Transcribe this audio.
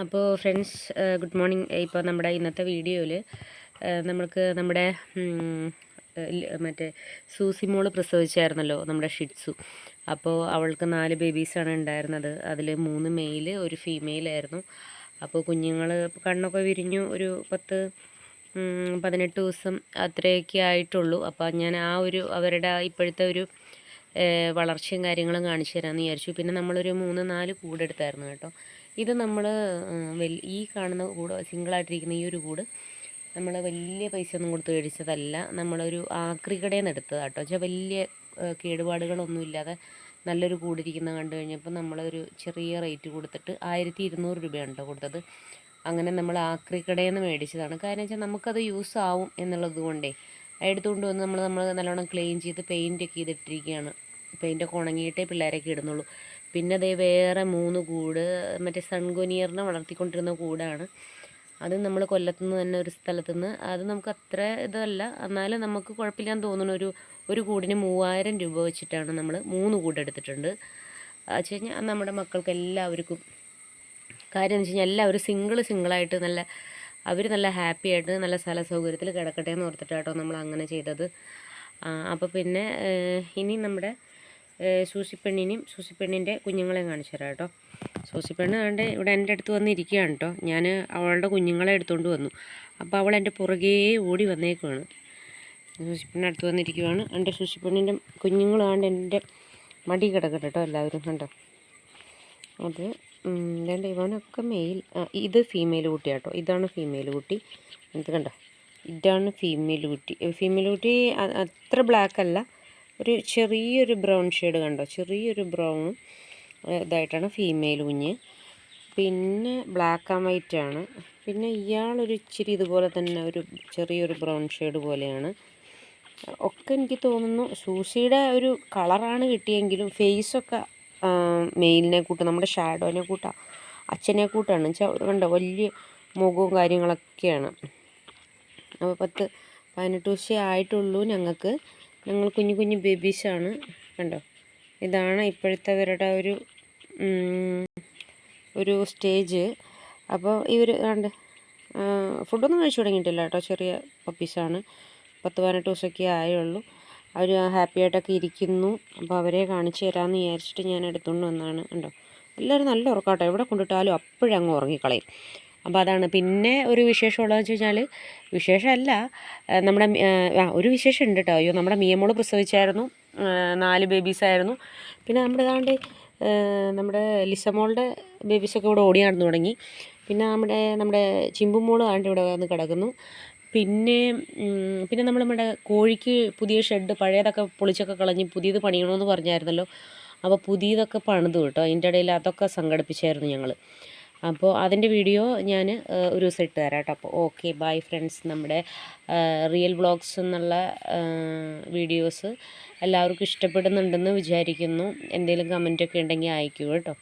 അപ്പോൾ friends good morning. ഇപ്പോൾ നമ്മുടെ ഇന്നത്തെ വീഡിയോയിൽ നമ്മൾക്ക് നമ്മുടെ മറ്റേ സൂസി മോള് പ്രസവിച്ചായിരുന്നല്ലോ, നമ്മുടെ ഷിറ്റ്സു. അപ്പോൾ അവൾക്ക് 4 ബേബീസാണ് ഉണ്ടായിരുന്നത്. അതിൽ 3 മെയിൽ, ഒരു ഫീമെയിലായിരുന്നു. അപ്പോൾ കുഞ്ഞുങ്ങൾ കണ്ണൊക്കെ വിരിഞ്ഞു, ഒരു 18 ദിവസം അത്രയൊക്കെ ആയിട്ടുള്ളൂ. അപ്പോൾ ഞാൻ അവരുടെ ഇപ്പോഴത്തെ ഒരു വളർച്ചയും കാര്യങ്ങളും കാണിച്ചു തരാമെന്ന് വിചാരിച്ചു. പിന്നെ നമ്മളൊരു 3-4 കൂടെടുത്തായിരുന്നു കേട്ടോ. ഇത് നമ്മൾ ഈ കാണുന്ന കൂട്, സിംഗിളായിട്ടിരിക്കുന്ന ഈ ഒരു കൂട് നമ്മൾ വലിയ പൈസ ഒന്നും കൊടുത്ത് മേടിച്ചതല്ല. നമ്മളൊരു ആക്രി കടയിൽ നിന്ന് എടുത്തതാണ് കേട്ടോ. വെച്ചാൽ വലിയ കേടുപാടുകളൊന്നും ഇല്ലാതെ നല്ലൊരു കൂടിരിക്കുന്ന കണ്ടു കഴിഞ്ഞപ്പോൾ നമ്മളൊരു ചെറിയ റേറ്റ് കൊടുത്തിട്ട് 1200 രൂപയാണ് കേട്ടോ കൊടുത്തത്. അങ്ങനെ നമ്മൾ ആക്രി കടയിൽ നിന്ന് മേടിച്ചതാണ്. കാരണം വെച്ചാൽ നമുക്കത് യൂസ് ആവും എന്നുള്ളത് കൊണ്ടേ എടുത്തുകൊണ്ട് വന്ന് നമ്മൾ നല്ലോണം ക്ലീൻ ചെയ്ത് പെയിൻറ്റൊക്കെ ചെയ്തിട്ടിരിക്കുകയാണ്. പെയിൻറ്റൊക്കെ ഉണങ്ങിയിട്ടേ പിള്ളേരൊക്കെ ഇടുന്നുള്ളൂ. പിന്നെ അതേ വേറെ 3 കൂട് മറ്റേ സൺകൊനിയറിനെ വളർത്തിക്കൊണ്ടിരുന്ന കൂടാണ്. അത് നമ്മൾ കൊല്ലത്തുനിന്ന് തന്നെ ഒരു സ്ഥലത്തുനിന്ന്, അത് നമുക്ക് അത്ര ഇതല്ല, എന്നാലും നമുക്ക് കുഴപ്പമില്ലാന്ന് തോന്നുന്നു. ഒരു കൂടിന് 3000 രൂപ വെച്ചിട്ടാണ് നമ്മൾ 3 കൂട് എടുത്തിട്ടുണ്ട്. വെച്ച് കഴിഞ്ഞാൽ നമ്മുടെ മക്കൾക്ക് എല്ലാവർക്കും കാര്യം എന്ന് വെച്ച് കഴിഞ്ഞാൽ എല്ലാവരും സിംഗിളായിട്ട് അവർ നല്ല ഹാപ്പി ആയിട്ട് നല്ല സ്ഥല സൗകര്യത്തിൽ കിടക്കട്ടെ എന്ന് ഓർത്തിട്ടാട്ടോ നമ്മൾ അങ്ങനെ ചെയ്തത്. അപ്പോൾ പിന്നെ ഇനി നമ്മുടെ സൂസിപ്പെണ്ണിൻ്റെ കുഞ്ഞുങ്ങളെ കാണിച്ചു തരാം കേട്ടോ. സൂസിപ്പെണ്ണ് കണ്ട് ഇവിടെ എൻ്റെ അടുത്ത് വന്നിരിക്കുകയാണ് കേട്ടോ. ഞാൻ അവളുടെ കുഞ്ഞുങ്ങളെ എടുത്തുകൊണ്ട് വന്നു. അപ്പോൾ അവൾ എൻ്റെ പുറകേ ഓടി വന്നേക്കുവാണ്. സൂസിപ്പെണ്ണ് അടുത്ത് വന്നിരിക്കുകയാണ്. എൻ്റെ സൂസിപ്പെണ്ണിൻ്റെ കുഞ്ഞുങ്ങളാണ്ട് എൻ്റെ മടി കിടക്കട്ടെ കേട്ടോ. എല്ലാവരും കണ്ടോ. അത് രണ്ട് ഇവനൊക്കെ മെയിൽ. ഇത് ഫീമെയിൽ കുട്ടിയാട്ടോ. ഇതാണ് ഫീമെയിൽ കുട്ടി. ഇത് കണ്ടോ, ഇതാണ് ഫീമെയിൽ കുട്ടി. ഫീമെയിൽ കുട്ടി അത്ര ബ്ലാക്ക് അല്ല, ഒരു ചെറിയൊരു ബ്രൗൺ ഷെയ്ഡ് കണ്ടോ, ചെറിയൊരു ബ്രൗണും ഇതായിട്ടാണ് ഫീമെയിൽ കുഞ്ഞ്. പിന്നെ ബ്ലാക്ക് ആൻഡ് വൈറ്റ് ആണ്. പിന്നെ ഇയാളൊരു ഇച്ചിരി ഇതുപോലെ തന്നെ ഒരു ചെറിയൊരു ബ്രൗൺ ഷെയ്ഡ് പോലെയാണ്. ഒക്കെ എനിക്ക് തോന്നുന്നു സൂസിയുടെ ഒരു കളറാണ് കിട്ടിയെങ്കിലും ഫേസൊക്കെ മെയിലിനെ കൂട്ടം, നമ്മുടെ ഷാഡോനെ കൂട്ടാം, അച്ഛനെ കൂട്ടാണ്. വെച്ചാൽ കണ്ടോ വലിയ മുഖവും കാര്യങ്ങളൊക്കെയാണ്. അപ്പോൾ 18 ദിവസമേ ആയിട്ടുള്ളൂ ഞങ്ങൾ കുഞ്ഞു ബേബീസാണ് കണ്ടോ. ഇതാണ് ഇപ്പോഴത്തെ അവരുടെ ഒരു സ്റ്റേജ്. അപ്പോൾ ഇവർ കണ്ട് ഫുഡൊന്നും കഴിച്ചു തുടങ്ങിയിട്ടില്ല കേട്ടോ. ചെറിയ പപ്പീസാണ്, 18 ദിവസമൊക്കെ ആയുള്ളൂ. അവർ ഹാപ്പി ആയിട്ടൊക്കെ ഇരിക്കുന്നു. അപ്പോൾ അവരെ കാണിച്ചു തരാമെന്ന് വിചാരിച്ചിട്ട് ഞാൻ എടുത്തുകൊണ്ട് വന്നതാണ് കണ്ടോ. എല്ലാവരും നല്ല ഉറക്കാട്ടോ, എവിടെ കൊണ്ടിട്ടാലും അപ്പോഴങ്ങ് ഉറങ്ങിക്കളയും. അപ്പോൾ അതാണ്. പിന്നെ ഒരു വിശേഷമുള്ളതെന്ന് വെച്ച് കഴിഞ്ഞാൽ, വിശേഷമല്ല, നമ്മുടെ ഒരു വിശേഷം ഉണ്ട് കേട്ടോ. അയ്യോ, നമ്മുടെ മിയമോള് പ്രസവിച്ചായിരുന്നു, 4 ബേബീസായിരുന്നു. പിന്നെ നമ്മുടെ ലിസമോളുടെ ബേബീസൊക്കെ ഇവിടെ ഓടി നടന്നു തുടങ്ങി. പിന്നെ നമ്മുടെ ചിമ്പുമോള് ഇവിടെ വന്ന് കിടക്കുന്നു. പിന്നെ നമ്മുടെ കോഴിക്ക് പുതിയ ഷെഡ്, പഴയതൊക്കെ പൊളിച്ചൊക്കെ കളഞ്ഞ് പുതിയത് പണിയണമെന്ന് പറഞ്ഞായിരുന്നല്ലോ. അപ്പോൾ പുതിയതൊക്കെ പണിതു കേട്ടോ. അതിൻ്റെ ഇടയിൽ അതൊക്കെ സംഘടിപ്പിച്ചായിരുന്നു ഞങ്ങൾ. അപ്പോൾ അതിൻ്റെ വീഡിയോ ഞാൻ ഒരു ദിവസം ഇട്ട് തരാം കേട്ടോ. അപ്പോൾ ഓക്കെ, ബൈ ഫ്രണ്ട്സ്. നമ്മുടെ റിയൽ വ്ളോഗ്സ് എന്നുള്ള വീഡിയോസ് എല്ലാവർക്കും ഇഷ്ടപ്പെടുന്നുണ്ടെന്ന് വിചാരിക്കുന്നു. എന്തെങ്കിലും കമൻറ്റൊക്കെ ഉണ്ടെങ്കിൽ അയക്കൂ കേട്ടോ.